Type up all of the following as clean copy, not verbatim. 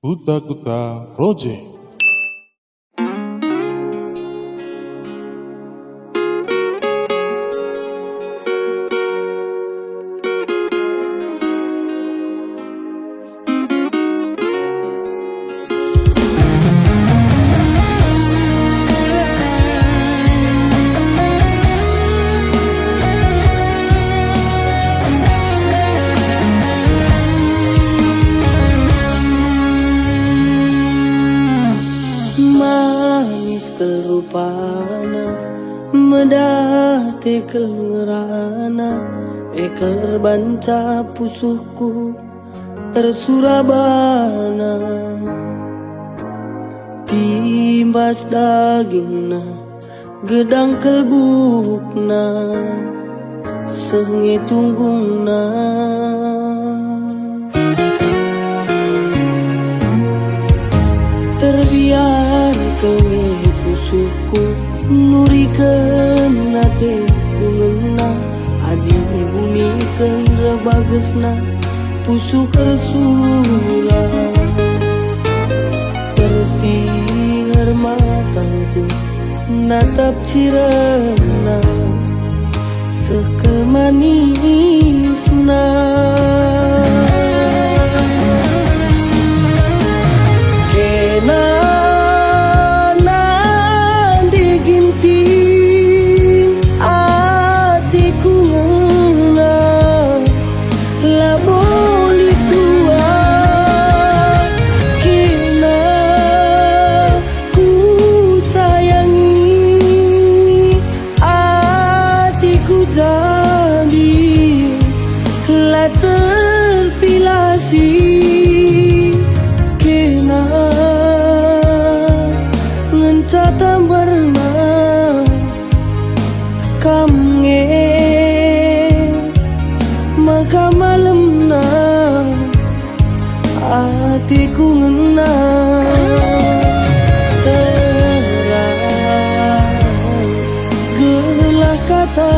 Kuta Kuta Project. Manis kelupana medate kelngerana ekel banca pusuhku tersurabana timbas dagingna gedang kelbukna sengi tunggungna terbiar kehiku suku nurikeun nate kungena adi bumi keun rebagesna pusu kersura tersier matangku natap ciremna sekel manisna terpilasi kena ngenca tambarna kamnge maka malemna hatiku ngena terang gelah kata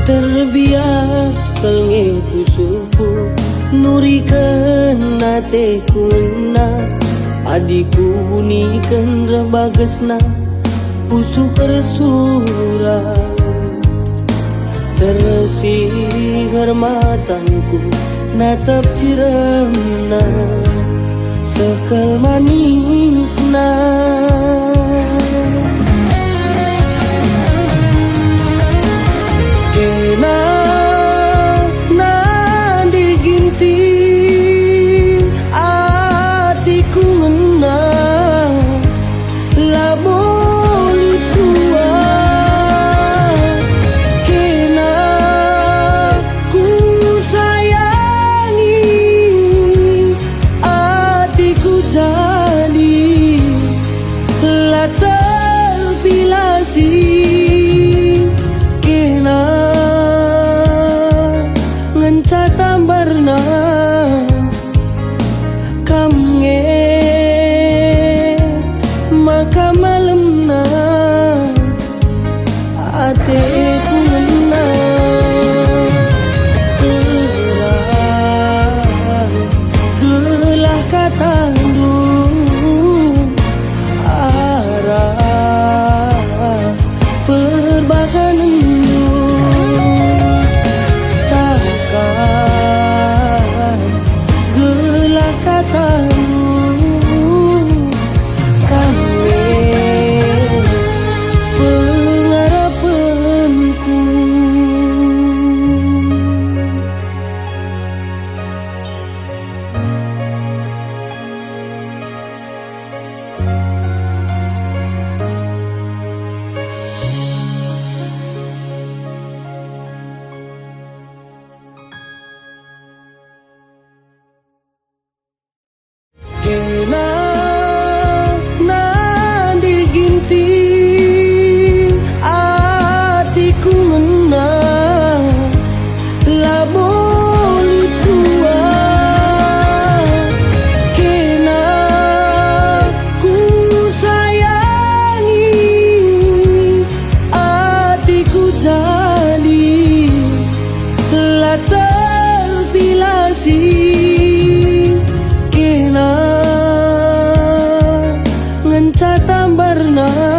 terbiar kelnge pusuku nurikeun nate kuna adiku bunikeun rebagesna pusu kersura tersiher matangku natap ciremna sekel manisna kena nandi ginting atiku ngena laboli kuat kena ku sayangi atiku jadi lah terpilasi ngenca tambarna kamnge maka malemna ateku ngena gelah katandu arah perbakan gelah katamu kami na